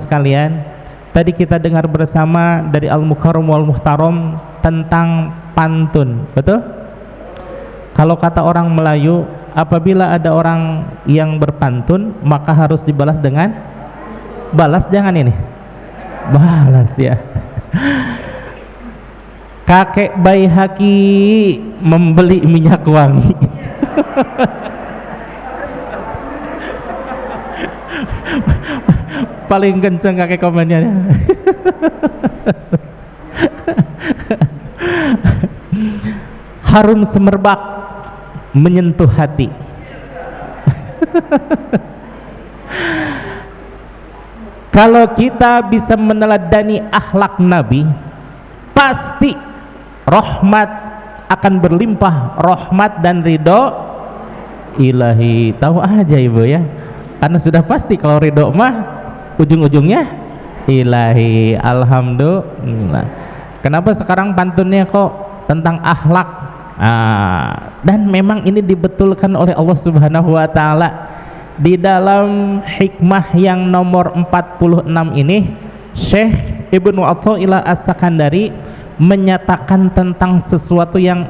sekalian, tadi kita dengar bersama dari Al-Mukarram wal Muhtaram tentang pantun, betul? Kalau kata orang Melayu, apabila ada orang yang berpantun maka harus dibalas dengan balas, jangan ini balas ya. Kakek Baihaqi membeli minyak wangi. Paling kenceng kakek komennya. Harum semerbak menyentuh hati. Kalau kita bisa meneladani akhlak Nabi, pasti rahmat akan berlimpah, rahmat dan ridho ilahi. Tahu aja ibu ya, karena sudah pasti kalau ridho mah ujung-ujungnya ilahi. Alhamdulillah. Kenapa sekarang pantunnya kok tentang akhlak? Dan memang ini dibetulkan oleh Allah Subhanahu wa Ta'ala di dalam hikmah yang nomor 46 ini. Syekh Ibnu Athaillah As-Sakandari menyatakan tentang sesuatu yang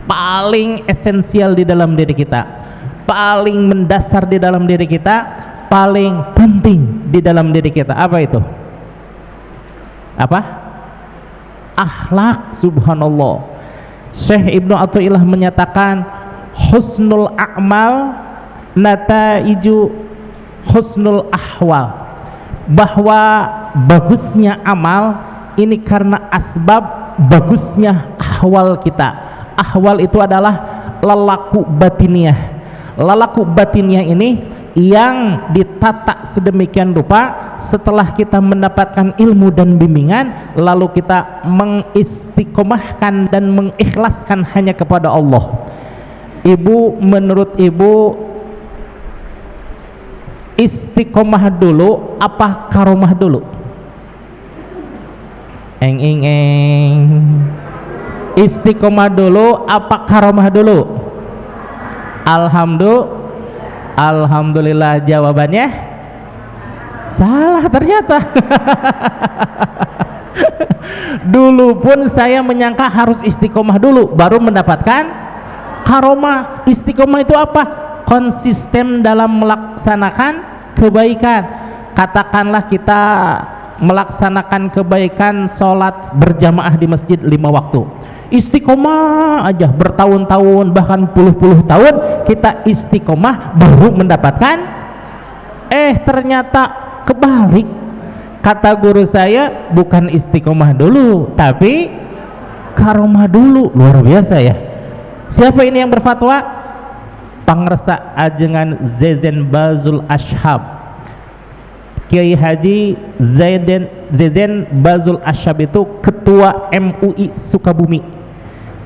paling esensial di dalam diri kita, paling mendasar di dalam diri kita, paling penting di dalam diri kita. Apa itu? Apa? Akhlak. Subhanallah. Syekh Ibnu Athaillah menyatakan husnul a'mal nataiju husnul ahwal, bahwa bagusnya amal ini karena asbab bagusnya ahwal kita. Ahwal itu adalah lalaku batiniah. Lalaku batiniah ini yang ditata sedemikian rupa setelah kita mendapatkan ilmu dan bimbingan, lalu kita mengistiqomahkan dan mengikhlaskan hanya kepada Allah. Ibu, menurut ibu, istiqomah dulu apa karomah dulu? Istiqomah dulu apa karomah dulu? Alhamdulillah jawabannya salah ternyata. Dulu pun saya menyangka harus istiqomah dulu baru mendapatkan karomah. Istiqomah itu apa? Konsisten dalam melaksanakan kebaikan. Katakanlah kita melaksanakan kebaikan, sholat berjamaah di masjid 5 waktu, istiqomah aja bertahun-tahun bahkan puluh-puluh tahun kita istiqomah baru mendapatkan. Ternyata kebalik. Kata guru saya, bukan istiqomah dulu tapi karomah dulu. Luar biasa ya. Siapa ini yang berfatwa? Pangresa Ajengan Zezen Bazul Ashab, Kiai Haji Zezen Bazul Ashab itu ketua MUI Sukabumi.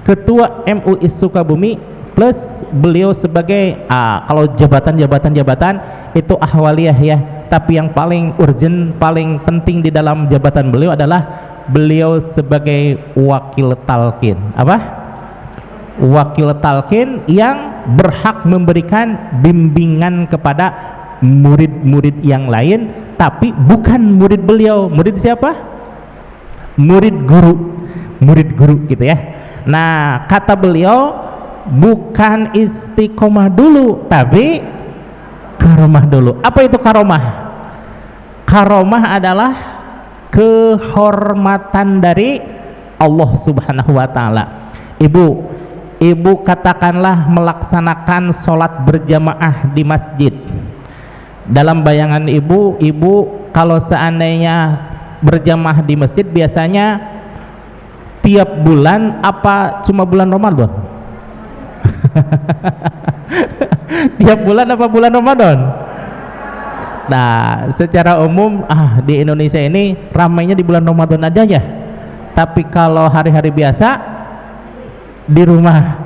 Ketua MUI Sukabumi plus beliau sebagai kalau jabatan itu ahwaliyah ya, tapi yang paling urgent, paling penting di dalam jabatan beliau adalah beliau sebagai wakil talqin. Apa? Wakil talqin yang berhak memberikan bimbingan kepada murid-murid yang lain, tapi bukan murid beliau. Murid siapa? Murid guru gitu ya. Nah, kata beliau bukan istiqomah dulu tapi karomah dulu. Apa itu karomah? Karomah adalah kehormatan dari Allah Subhanahu wa Ta'ala. Ibu katakanlah melaksanakan sholat berjamaah di masjid. Dalam bayangan ibu kalau seandainya berjamaah di masjid biasanya tiap bulan apa cuma bulan Ramadan? Tiap bulan apa bulan Ramadan? Nah, secara umum di Indonesia ini ramainya di bulan Ramadan aja ya. Tapi kalau hari-hari biasa di rumah.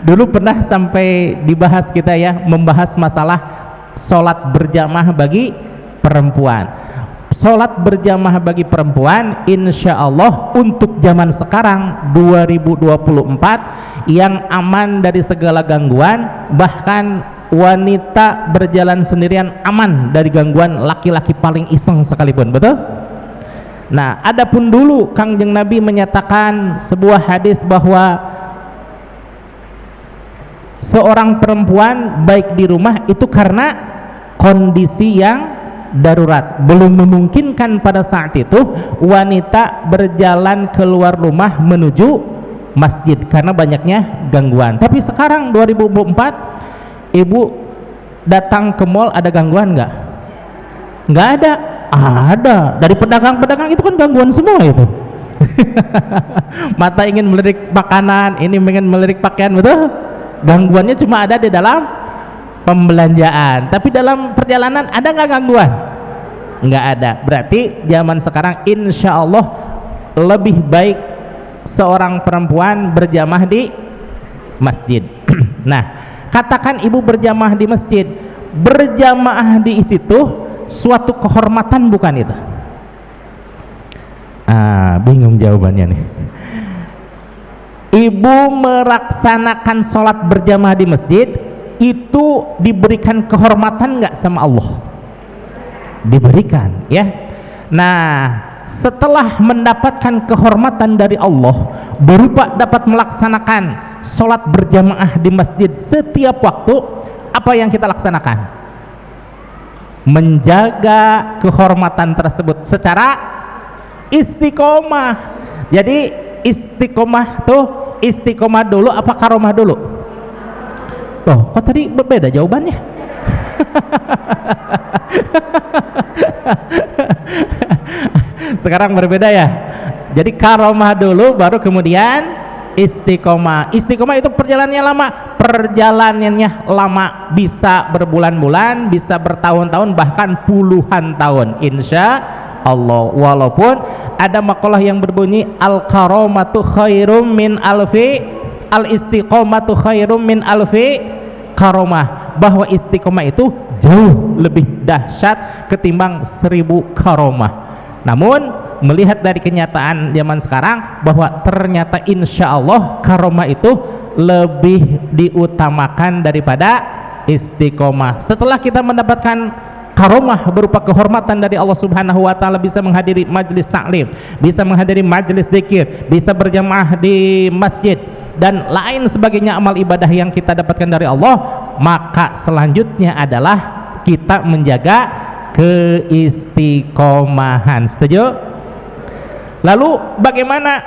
Dulu pernah sampai dibahas kita ya, membahas masalah sholat berjamaah bagi perempuan. Sholat berjamaah bagi perempuan insya Allah untuk zaman sekarang 2024 yang aman dari segala gangguan, bahkan wanita berjalan sendirian aman dari gangguan laki-laki paling iseng sekalipun, betul? Nah, adapun dulu Kangjeng Nabi menyatakan sebuah hadis bahwa seorang perempuan baik di rumah itu karena kondisi yang darurat, belum memungkinkan pada saat itu wanita berjalan keluar rumah menuju masjid karena banyaknya gangguan. Tapi sekarang 2024, ibu datang ke mall ada gangguan nggak? Nggak ada. Ada. Dari pedagang-pedagang itu kan gangguan semua itu. Mata ingin melirik makanan, ini ingin melirik pakaian, betul? Gangguannya cuma ada di dalam pembelanjaan. Tapi dalam perjalanan ada nggak gangguan? Nggak ada. Berarti zaman sekarang insya Allah lebih baik seorang perempuan berjamaah di masjid. Nah, katakan ibu berjamaah di masjid, berjamaah di situ suatu kehormatan bukan itu? Bingung jawabannya nih. Ibu melaksanakan sholat berjamaah di masjid itu diberikan kehormatan nggak sama Allah? Diberikan, ya. Nah, setelah mendapatkan kehormatan dari Allah berupa dapat melaksanakan sholat berjamaah di masjid setiap waktu, apa yang kita laksanakan? Menjaga kehormatan tersebut secara istiqomah. Jadi istiqomah tuh istiqomah dulu apa karomah dulu? Oh, kok tadi berbeda jawabannya? Sekarang berbeda ya. Jadi karomah dulu baru kemudian istiqomah. Istiqomah itu perjalanannya lama. Perjalanannya lama, bisa berbulan-bulan, bisa bertahun-tahun, bahkan puluhan tahun, insya Allah. Walaupun ada makalah yang berbunyi al-karomatu khairum min alfi, al-istiqomatu khairum min alfi karomah, bahwa istiqomah itu jauh lebih dahsyat ketimbang 1000 karomah. Namun melihat dari kenyataan zaman sekarang bahwa ternyata insya Allah karomah itu lebih diutamakan daripada istiqomah. Setelah kita mendapatkan karomah berupa kehormatan dari Allah Subhanahu wa taala, bisa menghadiri majelis taklim, bisa menghadiri majelis zikir, bisa berjamaah di masjid dan lain sebagainya amal ibadah yang kita dapatkan dari Allah, maka selanjutnya adalah kita menjaga keistiqomahan. Setuju? Lalu bagaimana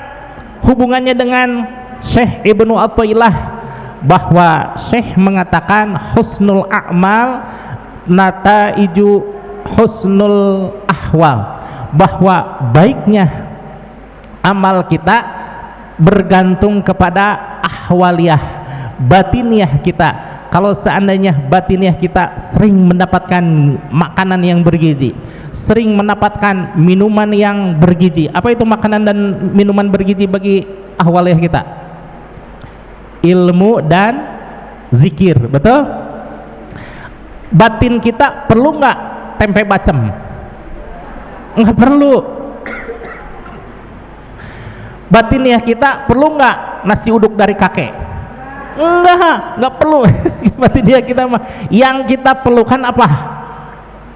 hubungannya dengan Syekh Ibnu Athaillah, bahwa Syekh mengatakan husnul a'mal nataiju husnul ahwal, bahwa baiknya amal kita bergantung kepada ahwaliyah, batiniah kita. Kalau seandainya batiniah kita sering mendapatkan makanan yang bergizi, sering mendapatkan minuman yang bergizi. Apa itu makanan dan minuman bergizi bagi ahwaliyah kita? Ilmu dan zikir, betul? Batin kita perlu nggak tempe bacem? Nggak perlu. Batiniah kita perlu nggak nasi uduk dari kakek? Enggak perlu. Batiniah kita mah yang kita perlukan apa?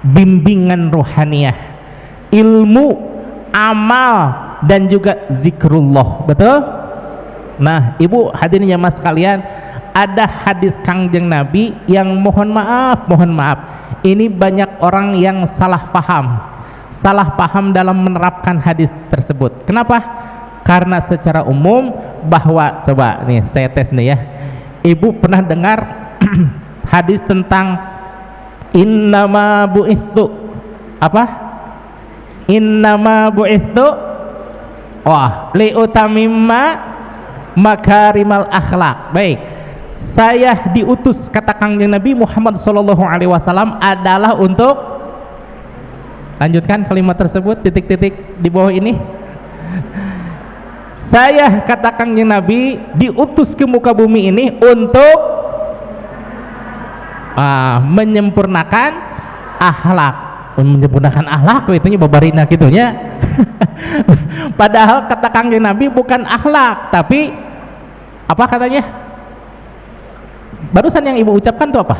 Bimbingan rohaniah, ilmu, amal, dan juga zikrullah, betul? Nah, ibu hadirin jamaah sekalian, ada hadis Kangjeng Nabi yang mohon maaf, ini banyak orang yang salah paham dalam menerapkan hadis tersebut. Kenapa? Karena secara umum bahwa, coba nih saya tes nih ya, ibu pernah dengar hadis tentang innama bu'ithu apa? Innama bu'ithu liutamimma makarimal akhlak. Baik, saya diutus, kata Kangjeng Nabi Muhammad SAW, adalah untuk, lanjutkan kalimat tersebut, titik-titik di bawah ini. Saya, kata Kangjeng Nabi, diutus ke muka bumi ini untuk menyempurnakan akhlak. Menyempurnakan akhlak itu babarina gitunya. Padahal kata Kangjeng Nabi bukan akhlak, tapi apa katanya? Barusan yang ibu ucapkan itu apa?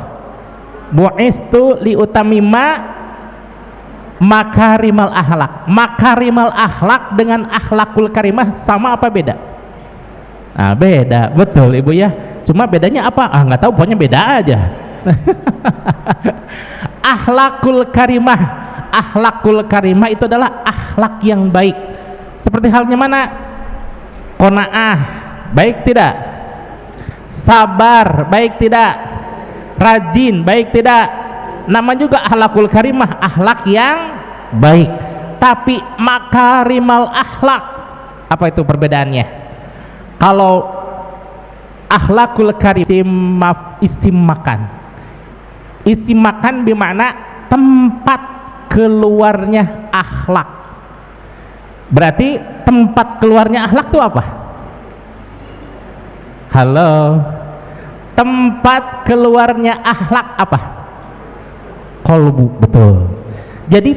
bu'istu liutamima makarimal akhlak. Makarimal akhlak dengan akhlakul karimah sama apa beda? Nah, beda, betul Ibu ya. Cuma bedanya apa? Nggak tahu, pokoknya beda aja. Akhlakul karimah, akhlakul karimah itu adalah akhlak yang baik. Seperti halnya mana? Qanaah, baik tidak? Sabar, baik tidak? Rajin, baik tidak? Nama juga akhlakul karimah, akhlak yang baik. Tapi makarimal akhlak, apa itu perbedaannya? Kalau akhlakul karim isim makan. Isim makan bermakna tempat keluarnya akhlak. Berarti tempat keluarnya akhlak itu apa? Halo. Tempat keluarnya akhlak apa? Qalbu, betul. Jadi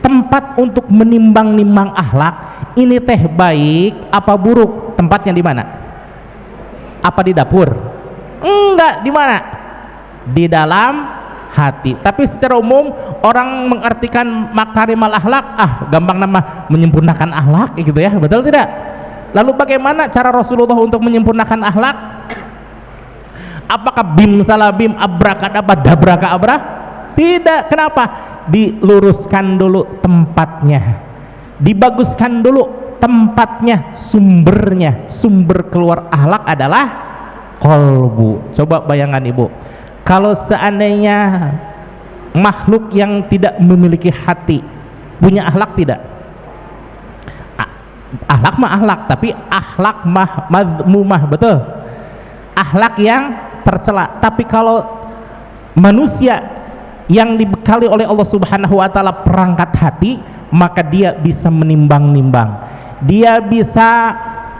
tempat untuk menimbang-nimbang akhlak ini teh baik apa buruk, tempatnya di mana? Apa di dapur? Enggak, di mana? Di dalam hati. Tapi secara umum orang mengartikan makarimal akhlak, gampang nama menyempurnakan akhlak gitu ya, betul tidak? Lalu bagaimana cara Rasulullah untuk menyempurnakan akhlak? Apakah bim salah bim, abrakadabra dabraka abra? Tidak. Kenapa? Diluruskan dulu tempatnya, dibaguskan dulu tempatnya, sumbernya. Sumber keluar akhlak adalah qalbu. Coba bayangkan Ibu, kalau seandainya makhluk yang tidak memiliki hati punya akhlak tidak? Akhlak mah akhlak, tapi akhlak mah madmumah, betul? Akhlak yang tercela. Tapi kalau manusia yang dibekali oleh Allah Subhanahu wa taala perangkat hati, maka dia bisa menimbang-nimbang. Dia bisa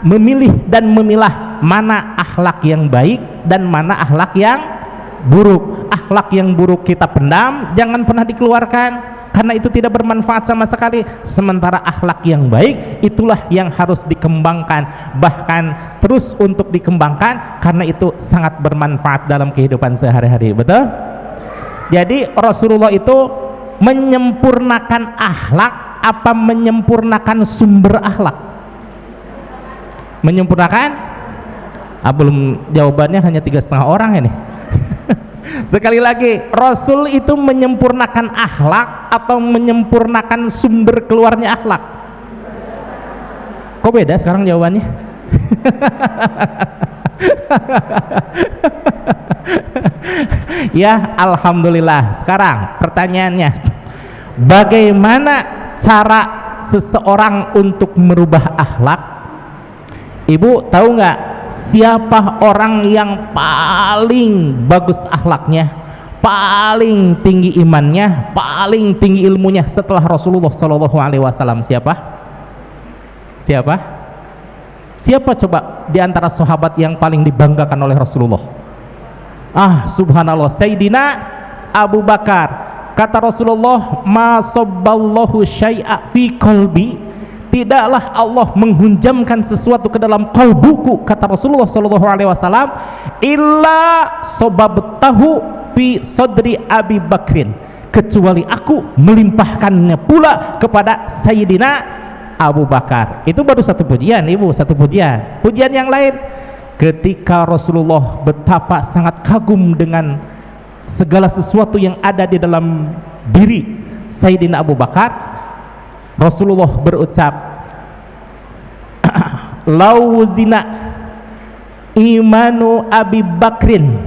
memilih dan memilah mana akhlak yang baik dan mana akhlak yang buruk. Akhlak yang buruk kita pendam, jangan pernah dikeluarkan karena itu tidak bermanfaat sama sekali. Sementara akhlak yang baik itulah yang harus dikembangkan, bahkan terus untuk dikembangkan karena itu sangat bermanfaat dalam kehidupan sehari-hari, betul? Jadi Rasulullah itu menyempurnakan akhlak apa menyempurnakan sumber akhlak? Menyempurnakan? Belum, jawabannya hanya 3,5 orang ini. Sekali lagi, Rasul itu menyempurnakan akhlak atau menyempurnakan sumber keluarnya akhlak? Kok beda sekarang jawabannya? Ya, alhamdulillah. Sekarang pertanyaannya, bagaimana cara seseorang untuk merubah akhlak? Ibu tahu nggak siapa orang yang paling bagus akhlaknya, paling tinggi imannya, paling tinggi ilmunya setelah Rasulullah Shallallahu Alaihi Wasallam? Siapa? Siapa? Siapa coba di antara sahabat yang paling dibanggakan oleh Rasulullah? Subhanallah, Sayyidina Abu Bakar. Kata Rasulullah, ma sabballahu syai'a fi qalbi, tidaklah Allah menghunjamkan sesuatu ke dalam qalbuku, kata Rasulullah sallallahu alaihi wasallam, illa sababtahu fi sadri Abi Bakrin, kecuali aku melimpahkannya pula kepada Sayyidina Abu Bakar. Itu baru satu pujian Ibu, satu pujian. Pujian yang lain, ketika Rasulullah betapa sangat kagum dengan segala sesuatu yang ada di dalam diri Sayyidina Abu Bakar, Rasulullah berucap, lauzina imanu Abi Bakrin,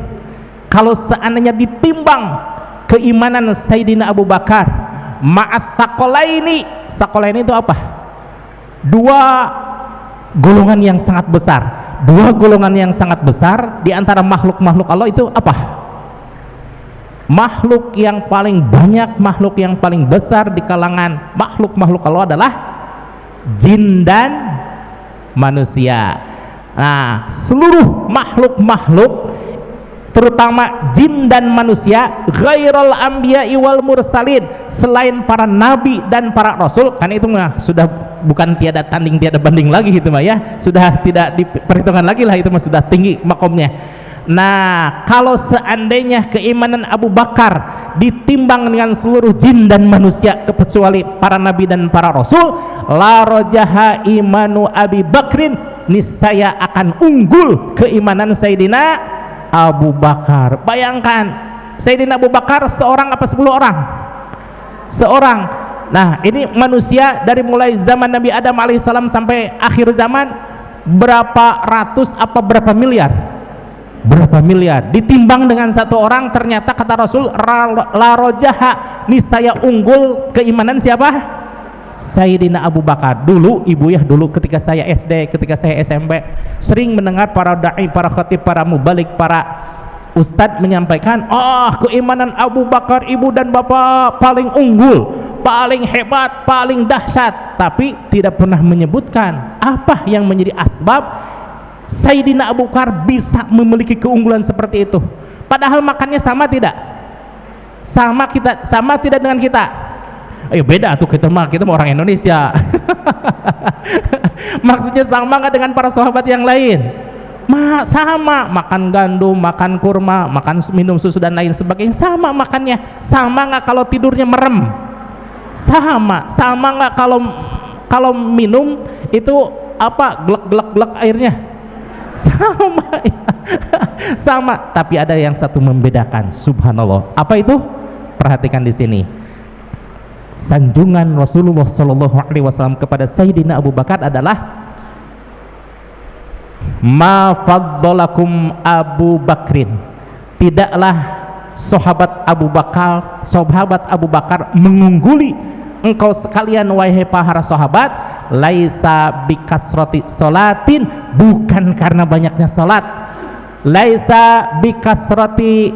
kalau seandainya ditimbang keimanan Sayyidina Abu Bakar ma'at saqalaini. Saqalaini itu apa? Dua golongan yang sangat besar. Dua golongan yang sangat besar di antara makhluk-makhluk Allah itu apa? Makhluk yang paling banyak, makhluk yang paling besar di kalangan makhluk-makhluk Allah adalah jin dan manusia. Nah, seluruh makhluk-makhluk terutama jin dan manusia, ghairal anbiya'i wal mursalin, selain para nabi dan para rasul, kan itu mah sudah bukan tiada tanding tiada banding lagi, itu mah ya sudah tidak diperhitungkan lagi lah, itu mah sudah tinggi makomnya. Nah, kalau seandainya keimanan Abu Bakar ditimbang dengan seluruh jin dan manusia kecuali para nabi dan para rasul, la rojaha imanu Abi Bakrin, niscaya akan unggul keimanan Sayyidina Abu Bakar. Bayangkan, Sayyidina Abu Bakar seorang apa 10 orang? Seorang. Nah, ini manusia dari mulai zaman Nabi Adam alaihissalam sampai akhir zaman, berapa ratus apa berapa miliar? Berapa miliar ditimbang dengan satu orang, ternyata kata Rasul la rojaha, niscaya unggul keimanan siapa? Sayyidina Abu Bakar. Dulu ibu ya, dulu ketika saya SD, ketika saya SMP, sering mendengar para dai, para khatib, para mubalik, para ustadz menyampaikan, keimanan Abu Bakar ibu dan bapak paling unggul, paling hebat, paling dahsyat, tapi tidak pernah menyebutkan apa yang menjadi asbab Sayyidina Abu Bakar bisa memiliki keunggulan seperti itu. Padahal makannya sama tidak? Sama tidak dengan kita? Ayo beda tuh, kita mah orang Indonesia. Maksudnya sama nggak dengan para sahabat yang lain? Sama, makan gandum, makan kurma, makan minum susu dan lain sebagainya, sama makannya. Sama nggak kalau tidurnya merem? Sama nggak kalau minum itu apa, glek airnya? Sama, tapi ada yang satu membedakan, subhanallah. Apa itu? Perhatikan di sini. Sanjungan Rasulullah Shallallahu Alaihi Wasallam kepada Sayyidina Abu Bakar adalah ma faddalakum Abu Bakrin, tidaklah sahabat Abu Bakar mengungguli engkau sekalian wahai para sahabat, laisa bikasroti salatin, bukan karena banyaknya salat, laisa bikasroti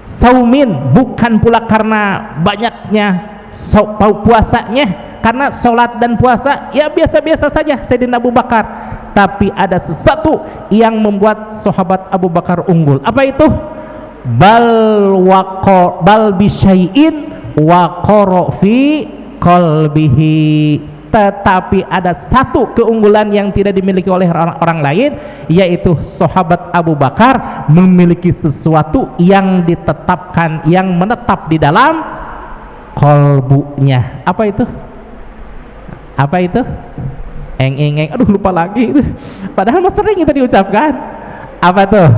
saumin, bukan pula karena banyaknya puasanya, karena salat dan puasa ya biasa-biasa saja Sayyidina Abu Bakar, tapi ada sesuatu yang membuat sahabat Abu Bakar unggul. Apa itu? Bal bisyai'in waqara fi qalbihi, tetapi ada satu keunggulan yang tidak dimiliki oleh orang lain, yaitu sahabat Abu Bakar memiliki sesuatu yang ditetapkan, yang menetap di dalam qalbunya. Apa itu? Apa itu? Aduh lupa lagi. Padahal mas sering itu diucapkan. Apa tuh?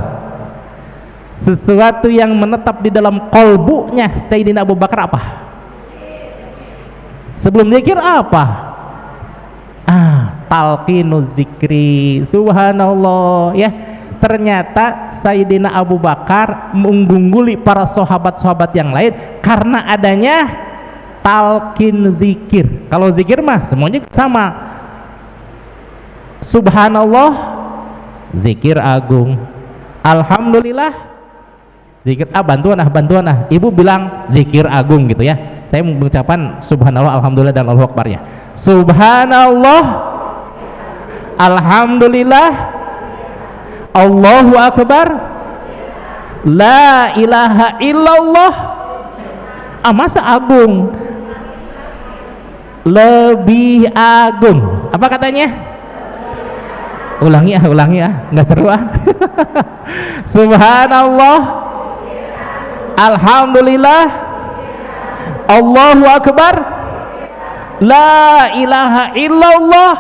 Sesuatu yang menetap di dalam qalbunya Sayyidina Abu Bakar apa? Sebelum zikir apa? Talqinuz zikri. Subhanallah ya. Ternyata Sayyidina Abu Bakar mengungguli para sahabat-sahabat yang lain karena adanya talqin zikir. Kalau zikir mah semuanya sama. Subhanallah zikir agung. Alhamdulillah zikir bantuan ibu bilang zikir agung gitu ya. Saya mengucapkan subhanallah, alhamdulillah dan Allahu akbar ya. Subhanallah, alhamdulillah, Allahu akbar, la ilaha illallah. Masa agung? Lebih agung. Apa katanya? Ulangi ya, nggak seru Subhanallah, alhamdulillah, Allahu akbar, la ilaha illallah.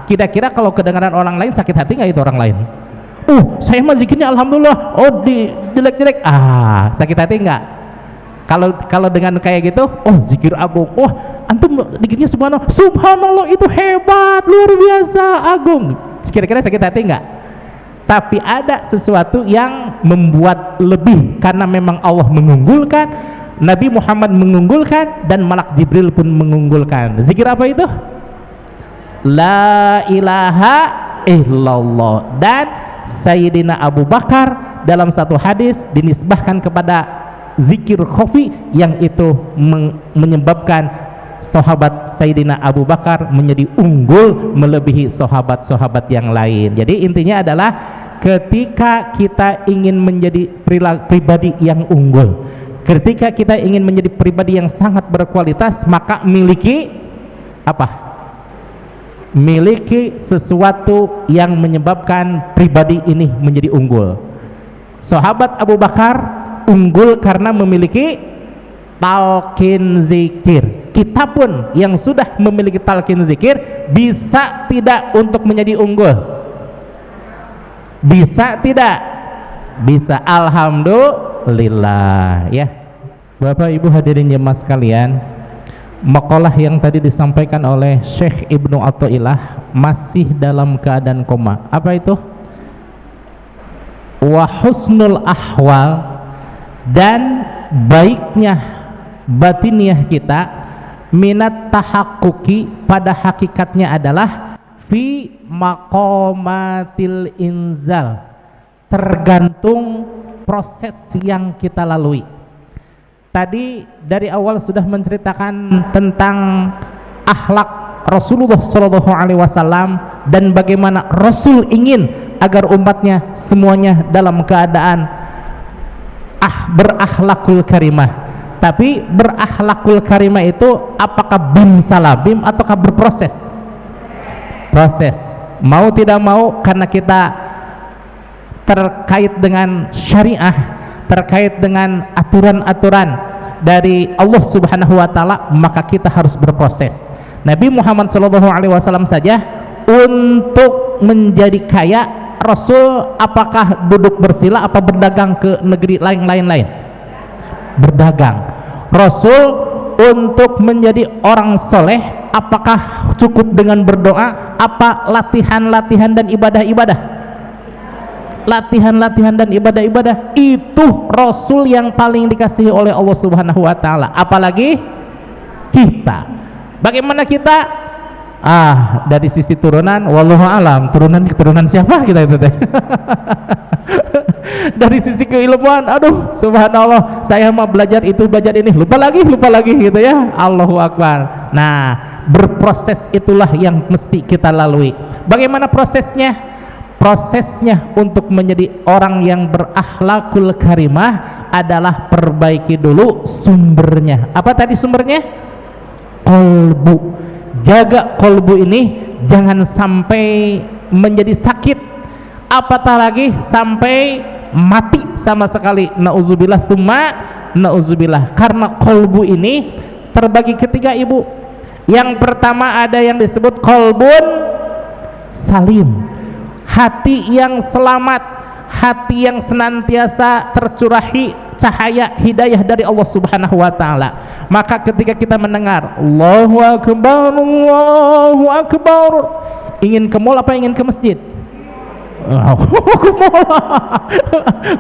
Kira-kira kalau kedengaran orang lain sakit hati nggak itu orang lain? Saya mah zikirnya alhamdulillah, jelek-jelek, sakit hati nggak? Kalau dengan kayak gitu, zikir agung, antum zikirnya subhanallah itu hebat, luar biasa, agung. Kira-kira sakit hati nggak? Tapi ada sesuatu yang membuat lebih, karena memang Allah mengunggulkan, Nabi Muhammad mengunggulkan, dan Malak Jibril pun mengunggulkan. Zikir apa itu? La ilaha illallah. Dan Sayyidina Abu Bakar dalam satu hadis dinisbahkan kepada zikir khafi, yang itu menyebabkan sahabat Sayyidina Abu Bakar menjadi unggul melebihi sahabat-sahabat yang lain. Jadi intinya adalah ketika kita ingin menjadi pribadi yang unggul, ketika kita ingin menjadi pribadi yang sangat berkualitas, maka miliki apa? miliki sesuatu yang menyebabkan pribadi ini menjadi unggul. Sahabat Abu Bakar unggul karena memiliki talqin zikir. Kita pun yang sudah memiliki talqin zikir bisa tidak untuk menjadi unggul? Bisa tidak? Bisa. Alhamdulillah ya. Bapak Ibu hadirin jemaah sekalian, maqalah yang tadi disampaikan oleh Syekh Ibnu Athaillah masih dalam keadaan koma. Apa itu? Wa husnul ahwal, dan baiknya batiniah kita, minat tahaqquqi, pada hakikatnya adalah fi maqamatil inzal, tergantung proses yang kita lalui. Tadi dari awal sudah menceritakan tentang akhlak Rasulullah SAW dan bagaimana Rasul ingin agar umatnya semuanya dalam keadaan berakhlakul karimah. Tapi berakhlakul karimah itu apakah bim salabim ataukah berproses? Proses. Mau tidak mau, karena kita terkait dengan syariah, terkait dengan aturan-aturan dari Allah Subhanahu wa taala, maka kita harus berproses. Nabi Muhammad SAW saja untuk menjadi kaya, Rasul apakah duduk bersila apa berdagang ke negeri lain-lain? Berdagang. Rasul untuk menjadi orang soleh apakah cukup dengan berdoa, apa latihan-latihan dan ibadah-ibadah? Latihan-latihan dan ibadah-ibadah itu Rasul yang paling dikasihi oleh Allah Subhanahu wa taala. Apalagi kita. Bagaimana kita? Dari sisi turunan wallahu alam, keturunan siapa kita itu teh? Dari sisi keilmuan, aduh subhanallah, saya mau belajar itu belajar ini, lupa lagi gitu ya. Allahu akbar. Nah, berproses itulah yang mesti kita lalui. Bagaimana prosesnya? Prosesnya untuk menjadi orang yang berakhlakul karimah adalah perbaiki dulu sumbernya. Apa tadi sumbernya? Kolbu. Jaga kolbu ini jangan sampai menjadi sakit, apatah lagi sampai mati sama sekali. Nauzubillah tsumma nauzubillah. Karena kolbu ini terbagi ketiga, Ibu. Yang pertama ada yang disebut kolbun salim, hati yang selamat, hati yang senantiasa tercurahi cahaya hidayah dari Allah Subhanahu wa taala. Maka ketika kita mendengar Allahu akbar, Allahu akbar, ingin ke mall apa ingin ke masjid? Ke mall,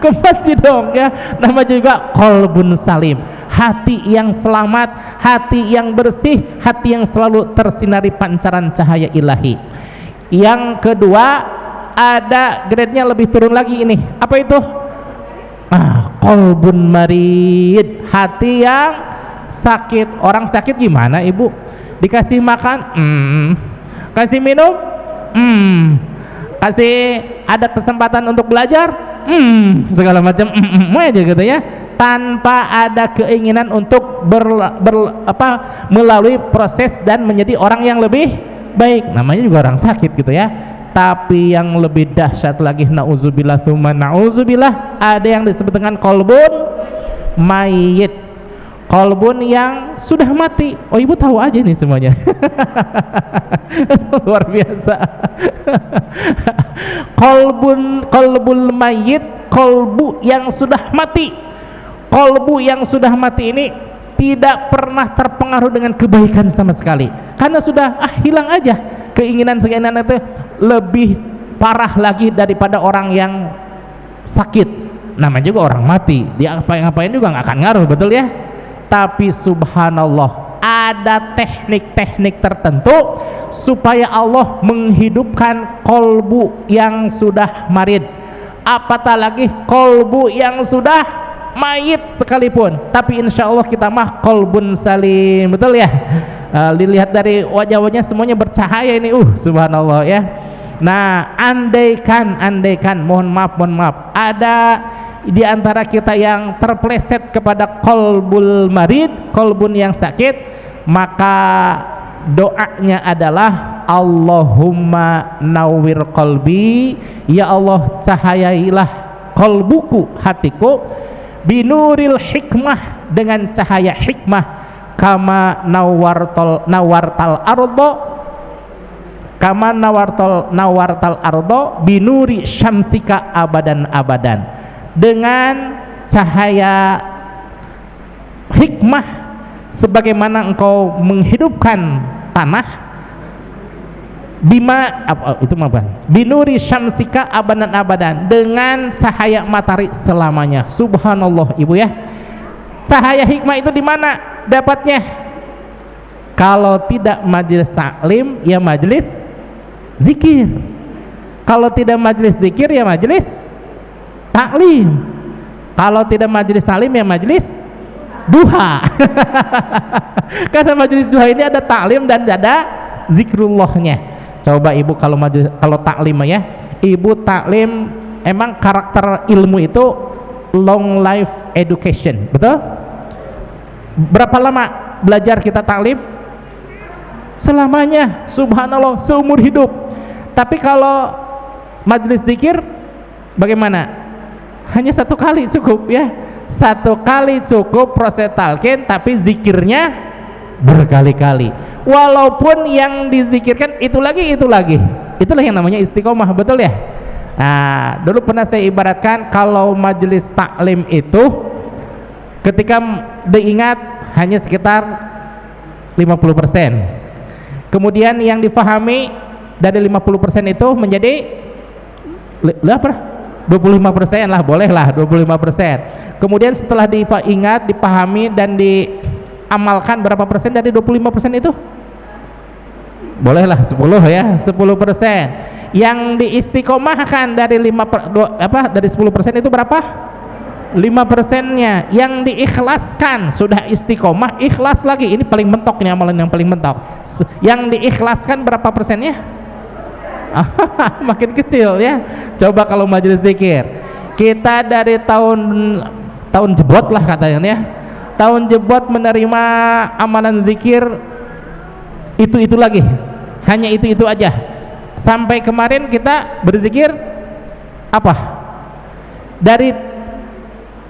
ke masjid dong ya. Nama juga qalbun salim, hati yang selamat, hati yang bersih, hati yang selalu tersinari pancaran cahaya ilahi. Yang kedua, ada grade-nya lebih turun lagi ini. Apa itu? Qalbun marid, hati yang sakit. Orang sakit gimana, Ibu? Dikasih makan, kasih minum, kasih ada kesempatan untuk belajar, segala macam, aja gitu ya, tanpa ada keinginan untuk melalui proses dan menjadi orang yang lebih baik. Namanya juga orang sakit gitu ya. Tapi yang lebih dahsyat lagi, nauzubillah tsumma nauzubillah, ada yang disebut dengan kolbun mayit, kolbun yang sudah mati. Oh, Ibu tahu aja nih semuanya. Luar biasa. Kolbun mayit, kolbu yang sudah mati. Kolbu yang sudah mati ini tidak pernah terpengaruh dengan kebaikan sama sekali, karena sudah hilang aja keinginan itu. Lebih parah lagi daripada orang yang sakit. Namanya juga orang mati, dia ngapain juga nggak akan ngaruh, betul ya. Tapi subhanallah, ada teknik-teknik tertentu supaya Allah menghidupkan kolbu yang sudah marid, apatah lagi kolbu yang sudah mayit sekalipun. Tapi insya Allah kita mah kolbun salim, betul ya. Dilihat dari wajah-wajahnya semuanya bercahaya ini, subhanallah ya. Nah, andaikan mohon maaf, ada di antara kita yang terpleset kepada kolbul marid, kolbun yang sakit, maka doanya adalah Allahumma nawwir qalbi, ya Allah cahayailah qalbuku, hatiku, binuril hikmah, dengan cahaya hikmah, kama nawartal ardo, kama nawartal ardo binuri syamsika abadan abadan, dengan cahaya hikmah sebagaimana engkau menghidupkan tanah, bima itu apa? Binuri syamsika abadan abadan, dengan cahaya matahari selamanya. Subhanallah ibu ya. Cahaya hikmah itu di mana dapatnya? Kalau tidak majelis taklim ya majelis zikir. Kalau tidak majelis zikir ya majelis taklim. Kalau tidak majelis taklim ya majelis duha. Karena majelis duha ini ada taklim dan ada zikrullahnya. Coba ibu kalau taklim ya, ibu taklim, emang karakter ilmu itu long life education, betul? Berapa lama belajar kita taklim? Selamanya, subhanallah, seumur hidup. Tapi kalau majelis zikir bagaimana? Hanya satu kali cukup ya, satu kali cukup proses talqin, tapi zikirnya berkali-kali, walaupun yang dizikirkan itu lagi. Itulah yang namanya istiqomah, betul ya? Nah, dulu pernah saya ibaratkan kalau majelis taklim itu ketika diingat hanya sekitar 50%, kemudian yang difahami dari 50% itu menjadi 25% lah, bolehlah 25%. Kemudian setelah diingat, dipahami dan diamalkan berapa persen dari 25% itu? Bolehlah 10 ya, 10%. Yang diistiqomahkan dari 10% itu berapa? 5%-nya. Yang diikhlaskan, sudah istiqomah, ikhlas lagi. Ini paling mentok, ini amalan yang paling mentok. Yang diikhlaskan berapa persennya? Makin kecil ya. Coba kalau majelis zikir, kita dari tahun jebot lah katanya ya, tahun jebot menerima amalan zikir itu lagi, hanya itu aja. Sampai kemarin kita berzikir apa? Dari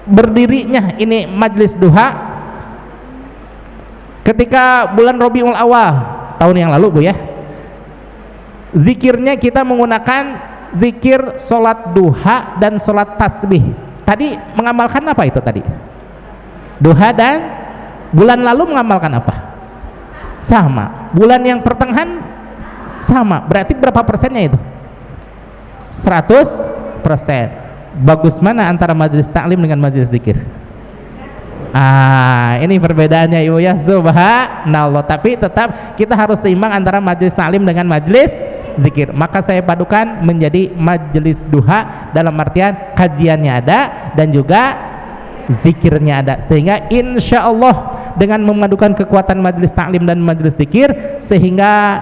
berdirinya ini majelis duha ketika bulan Rabiul Awal tahun yang lalu Bu ya, zikirnya kita menggunakan zikir sholat duha dan sholat tasbih. Tadi mengamalkan apa itu tadi? Duha, dan bulan lalu mengamalkan apa? Sama. Bulan yang pertengahan sama. Berarti berapa persennya itu? 100%. Bagus mana antara majelis taklim dengan majelis zikir? Ini perbedaannya ibu ya, subhanallah. Tapi tetap kita harus seimbang antara majelis taklim dengan majelis zikir. Maka saya padukan menjadi majelis duha, dalam artian kajiannya ada dan juga zikirnya ada, sehingga insya Allah dengan memadukan kekuatan majelis taklim dan majelis zikir, sehingga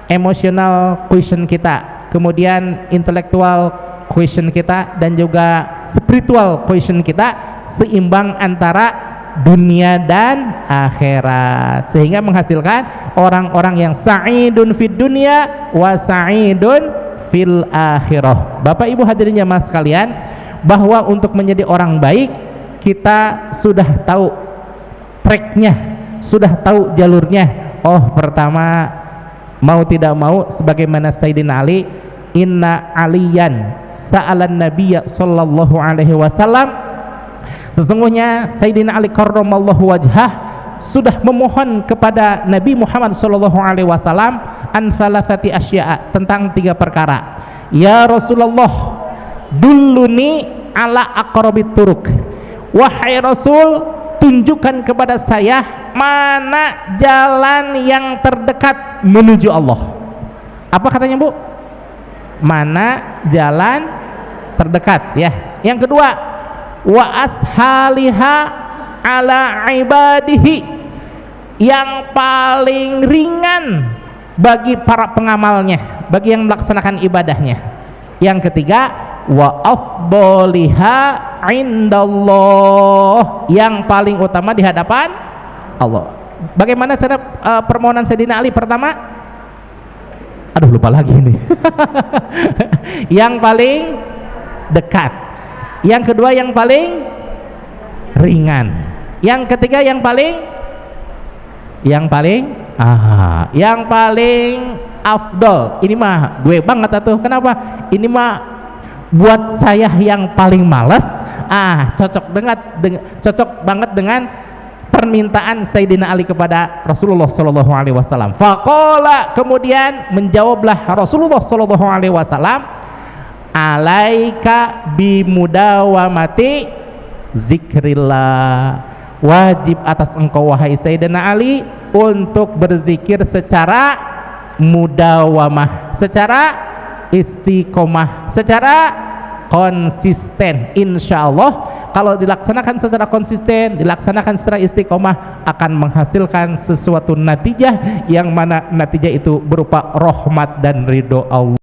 emotional quotient kita, kemudian intellectual quotient kita, dan juga spiritual quotient kita seimbang antara dunia dan akhirat, sehingga menghasilkan orang-orang yang sa'idun fid dunya wa sa'idun fil akhirah. Bapak Ibu hadirin jamaah sekalian, bahwa untuk menjadi orang baik kita sudah tahu tracknya, sudah tahu jalurnya. Oh, pertama, mau tidak mau sebagaimana Sayyidina Ali, inna aliyan sa'alan nabiyya sallallahu alaihi wasallam, sesungguhnya Sayyidina Ali karramallahu wajhah sudah memohon kepada Nabi Muhammad sallallahu alaihi wasallam an thalathati asya'a, tentang 3 perkara. Ya Rasulullah, dulluni ala aqrabit turuk, wahai Rasul, tunjukkan kepada saya mana jalan yang terdekat menuju Allah. Apa katanya Bu? Mana jalan terdekat ya. Yang kedua, wa ashaliha ala ibadihi, yang paling ringan bagi para pengamalnya, bagi yang melaksanakan ibadahnya. Yang ketiga, wa afdoliha indallah, yang paling utama di hadapan Allah. Bagaimana cara permohonan Sayyidina Ali? Pertama, aduh lupa lagi ini. Yang paling dekat, yang kedua yang paling ringan, yang ketiga yang paling afdol. Ini mah gue banget atuh. Kenapa? Ini mah buat saya yang paling malas. Cocok banget dengan permintaan Sayyidina Ali kepada Rasulullah Shallallahu Alaihi Wasallam. Faqala, kemudian menjawablah Rasulullah Shallallahu Alaihi Wasallam, alaika bimudawamati zikrillah, wajib atas engkau wahai Sayyidina Ali untuk berzikir secara mudawamah, secara istiqomah, secara konsisten. Insya Allah kalau dilaksanakan secara konsisten, dilaksanakan secara istiqomah, akan menghasilkan sesuatu natijah yang mana natijah itu berupa rahmat dan ridho Allah.